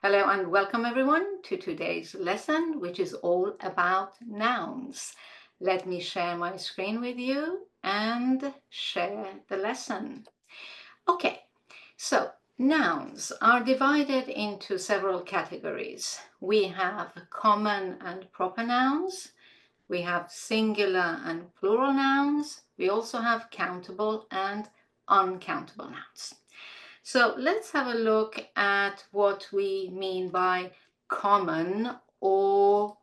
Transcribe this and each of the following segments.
Hello and welcome everyone to today's lesson, which is all about nouns. Let me share my screen with you and share the lesson. Okay, so nouns are divided into several categories. We have common and proper nouns. We have singular and plural nouns. We also have countable and uncountable nouns. So let's have a look at what we mean by common or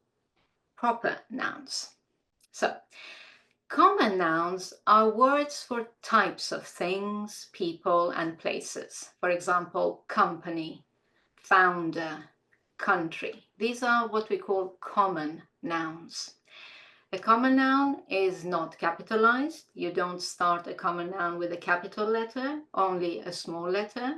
proper nouns. So common nouns are words for types of things, people, and places. For example, company, founder, country. These are what we call common nouns. A common noun is not capitalized. You don't start a common noun with a capital letter, only a small letter.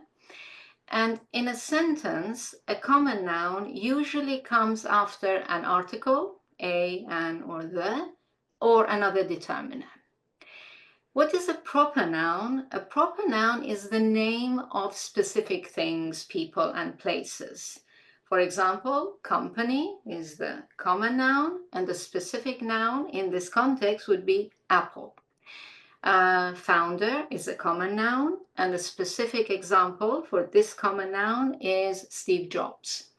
And in a sentence, a common noun usually comes after an article, a, an, or the, or another determiner. What is a proper noun? A proper noun is the name of specific things, people, and places. For example, company is the common noun, and the specific noun in this context would be Apple. Founder is a common noun, and the specific example for this common noun is Steve Jobs.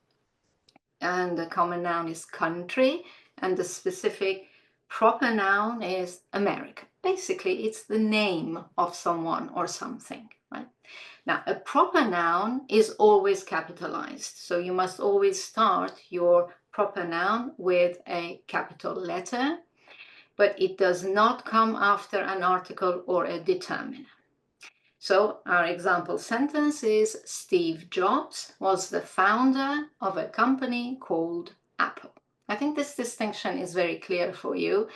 And the common noun is country, and the specific proper noun is America. Basically, it's the name of someone or something, right? Now, a proper noun is always capitalized, so you must always start your proper noun with a capital letter, but it does not come after an article or a determiner. So our example sentence is Steve Jobs was the founder of a company called Apple. I think this distinction is very clear for you.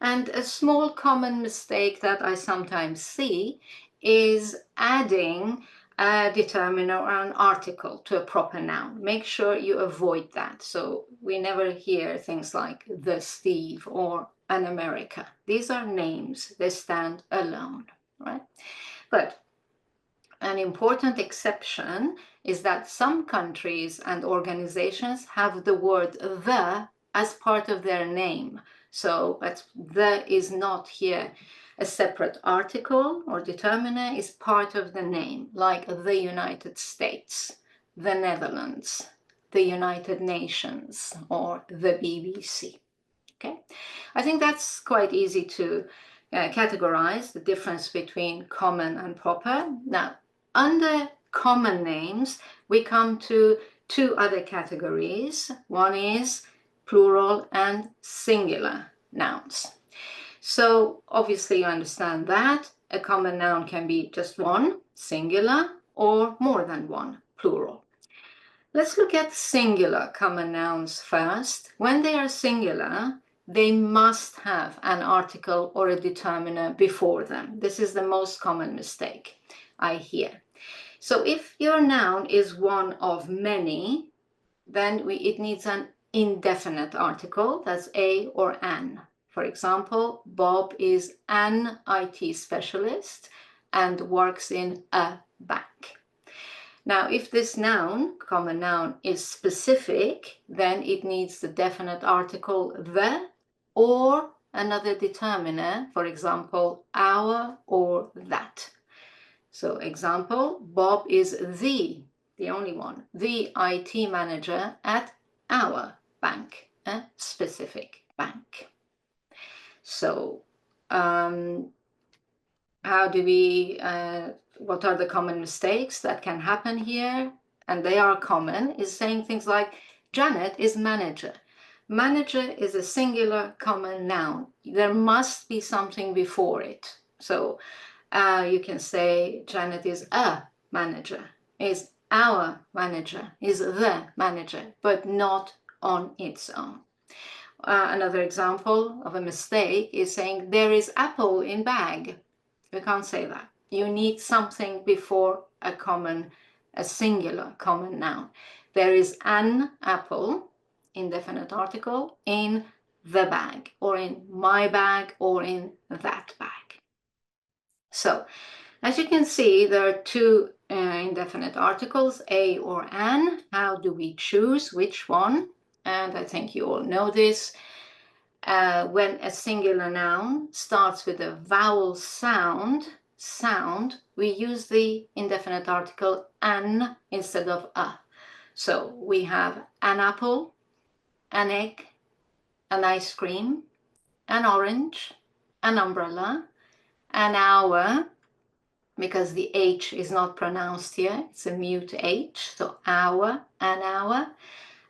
And a small common mistake that I sometimes see is adding a determiner or an article to a proper noun. Make sure you avoid that. So we never hear things like the Steve or an America. These are names. They stand alone, right? But an important exception is that some countries and organizations have the word the as part of their name. So the is not here a separate article or determiner, is part of the name, like the United States, the Netherlands, the United Nations, or the BBC. Okay, I think that's quite easy to categorize the difference between common and proper. Now, under common names, we come to two other categories. One is plural and singular nouns. So obviously you understand that a common noun can be just one, singular, or more than one, plural. Let's look at singular common nouns first. When they are singular, they must have an article or a determiner before them. This is the most common mistake I hear. So if your noun is one of many, then it needs an indefinite article, that's a or an. For example, Bob is an IT specialist and works in a bank. Now, if this noun, common noun, is specific, then it needs the definite article the or another determiner, for example, our or that. So example, Bob is the only one, the IT manager at our bank, a specific bank. So how do we, what are the common mistakes that can happen here? And they are common, is saying things like, Janet is manager. Manager is a singular common noun. There must be something before it. So you can say Janet is a manager, is our manager, is the manager, but not on its own. Another example of a mistake is saying there is apple in bag. You can't say that. You need something before a singular common noun. There is an apple, indefinite article, in the bag, or in my bag, or in that bag. So, as you can see, there are two indefinite articles, a or an. How do we choose which one? And I think you all know this. When a singular noun starts with a vowel sound, we use the indefinite article an instead of a. So we have an apple, an egg, an ice cream, an orange, an umbrella, an hour, because the H is not pronounced here, it's a mute H, so hour, an hour.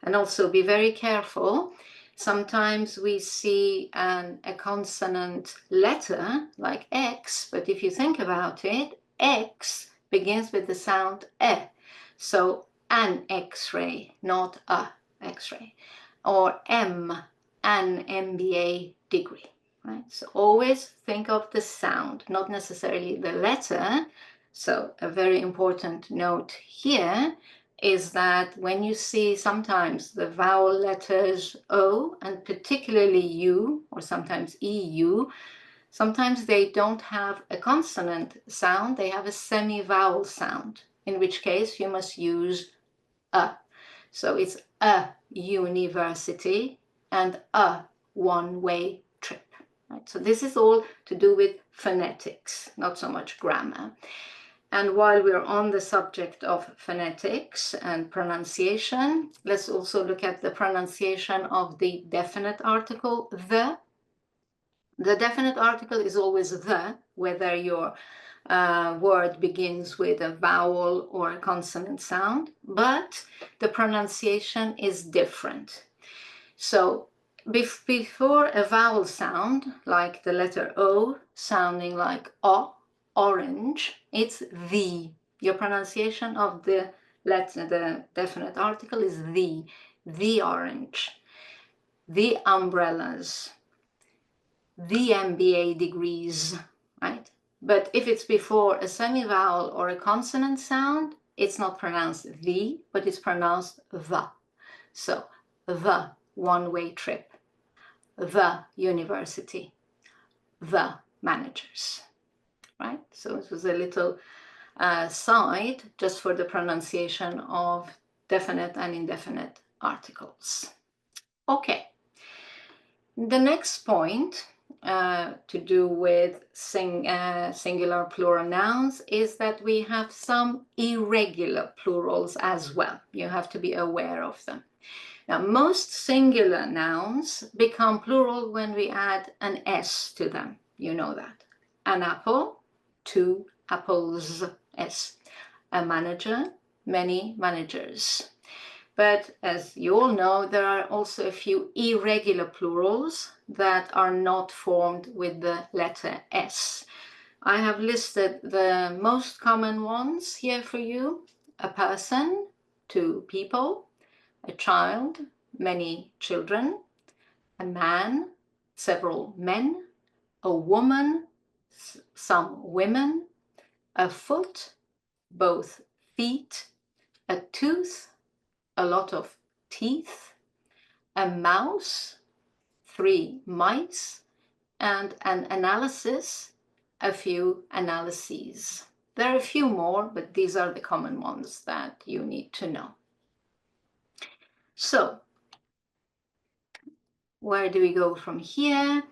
And also be very careful. Sometimes we see a consonant letter like X, but if you think about it, X begins with the sound E. So an X-ray, not a X-ray. Or M, an MBA degree. Right? So always think of the sound, not necessarily the letter. So a very important note here is that when you see sometimes the vowel letters O and particularly U or sometimes EU, sometimes they don't have a consonant sound, they have a semi-vowel sound, in which case you must use a. So it's a university and a one-way trip. Right? So this is all to do with phonetics, not so much grammar. And while we're on the subject of phonetics and pronunciation, let's also look at the pronunciation of the definite article, the. The definite article is always the, whether your word begins with a vowel or a consonant sound, but the pronunciation is different. So before a vowel sound, like the letter O sounding like O, orange, it's the. Your pronunciation of the letter, the definite article is the orange, the umbrellas, the MBA degrees, right? But if it's before a semi-vowel or a consonant sound, it's not pronounced the, but it's pronounced the. So the one-way trip, the university, the managers, right? So it was a little side just for the pronunciation of definite and indefinite articles. Okay, the next point to do with singular plural nouns is that we have some irregular plurals as well. You have to be aware of them. Now, most singular nouns become plural when we add an S to them. You know that. An apple, 2 apples, S. A manager, many managers. But as you all know, there are also a few irregular plurals that are not formed with the letter S. I have listed the most common ones here for you. A person, 2 people. A child, many children. A man, several men. A woman, some women. A foot, both feet. A tooth, a lot of teeth. A mouse, 3 mice. And an analysis, a few analyses. There are a few more, but these are the common ones that you need to know. So, where do we go from here?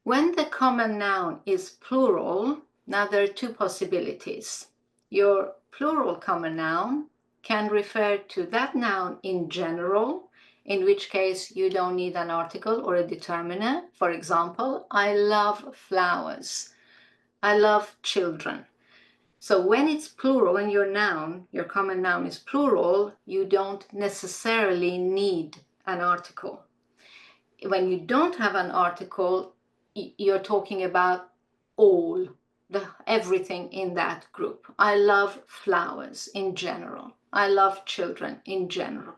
When the common noun is plural, now there are 2 possibilities. Your plural common noun can refer to that noun in general, in which case you don't need an article or a determiner. For example, I love flowers. I love children. So when it's plural, when your noun, your common noun is plural, you don't necessarily need an article. When you don't have an article, you're talking about all, everything in that group. I love flowers in general. I love children in general.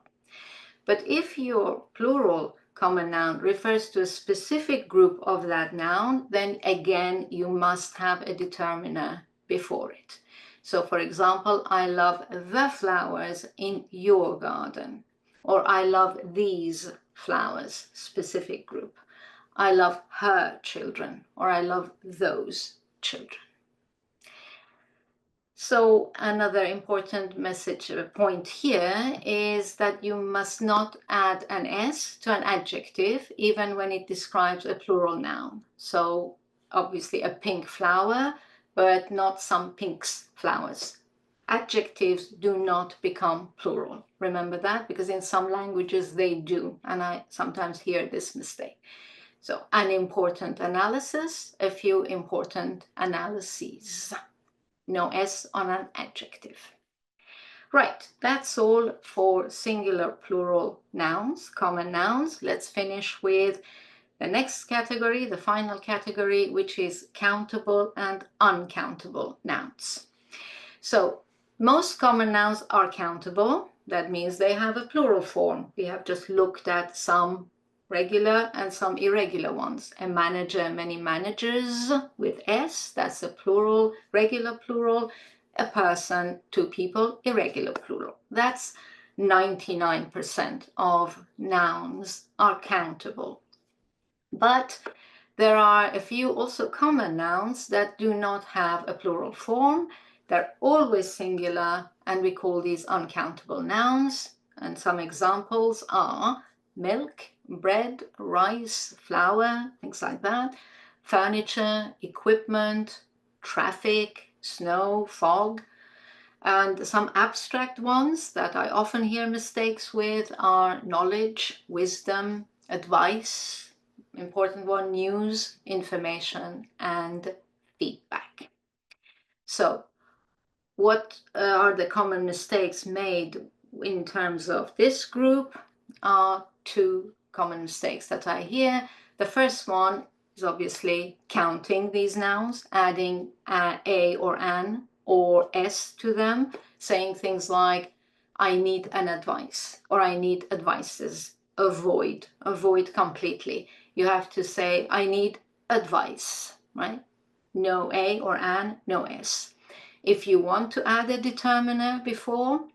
But if your plural common noun refers to a specific group of that noun, then again, you must have a determiner before it. So for example, I love the flowers in your garden, or I love these flowers, specific group. I love her children, or I love those children. So another important message point here is that you must not add an S to an adjective even when it describes a plural noun. So obviously a pink flower, but not some pinks flowers. Adjectives do not become plural. Remember that, because in some languages they do, and I sometimes hear this mistake. So an important analysis, a few important analyses. No S on an adjective. Right, that's all for singular plural nouns, common nouns. Let's finish with the next category, the final category, which is countable and uncountable nouns. So most common nouns are countable. That means they have a plural form. We have just looked at some regular and some irregular ones. A manager, many managers with S, that's a plural, regular plural. A person, two people, irregular plural. That's 99% of nouns are countable. But there are a few also common nouns that do not have a plural form. They're always singular, and we call these uncountable nouns. And some examples are milk, bread, rice, flour, things like that, furniture, equipment, traffic, snow, fog. And some abstract ones that I often hear mistakes with are knowledge, wisdom, advice, important one, news, information, and feedback. So what are the common mistakes made in terms of this group? Are two common mistakes that I hear. The first one is obviously counting these nouns, adding a or an or s to them, saying things like I need an advice or I need advices. Avoid completely. You have to say I need advice, right? No a or an, no s. If you want to add a determiner before,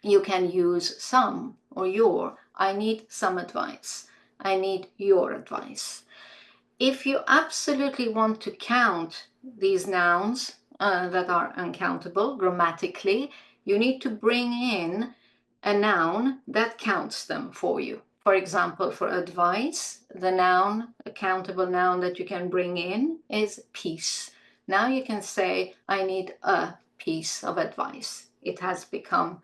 you can use some or your. I need some advice. I need your advice. If you absolutely want to count these nouns that are uncountable grammatically, you need to bring in a noun that counts them for you. For example, for advice, the noun, a countable noun that you can bring in is piece. Now you can say, I need a piece of advice. It has become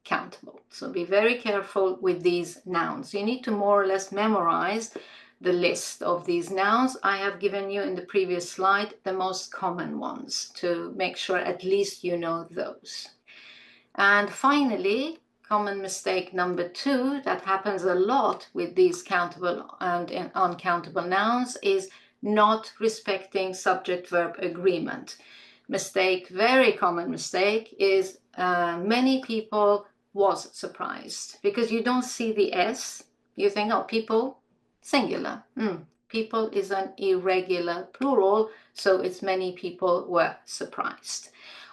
countable. So be very careful with these nouns. You need to more or less memorize the list of these nouns. I have given you in the previous slide the most common ones to make sure at least you know those. And finally, common mistake number 2 that happens a lot with these countable and uncountable nouns is not respecting subject-verb agreement. Mistake, very common mistake, is many people was surprised because you don't see the S. You think, oh, people, singular. People is an irregular plural, so it's many people were surprised.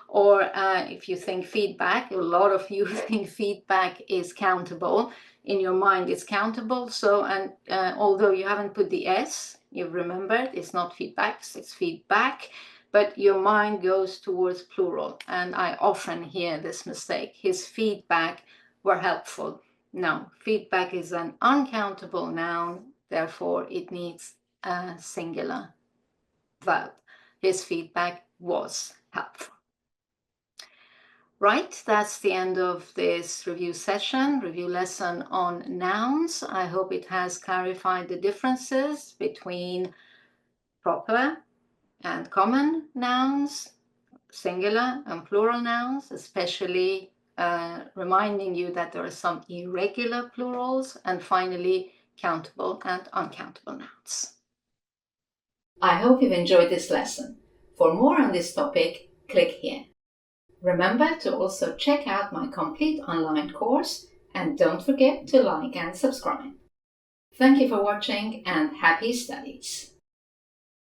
Or if you think feedback, a lot of you think feedback is countable. In your mind, it's countable. So, and although you haven't put the S, you've remembered it's not feedbacks, it's feedback, but your mind goes towards plural. And I often hear this mistake. His feedback were helpful. No, feedback is an uncountable noun, therefore it needs a singular verb. His feedback was helpful. Right, that's the end of this review session, review lesson on nouns. I hope it has clarified the differences between proper and common nouns, singular and plural nouns, especially reminding you that there are some irregular plurals, and finally countable and uncountable nouns. I hope you've enjoyed this lesson. For more on this topic, click here. Remember to also check out my complete online course, and don't forget to like and subscribe. Thank you for watching and happy studies!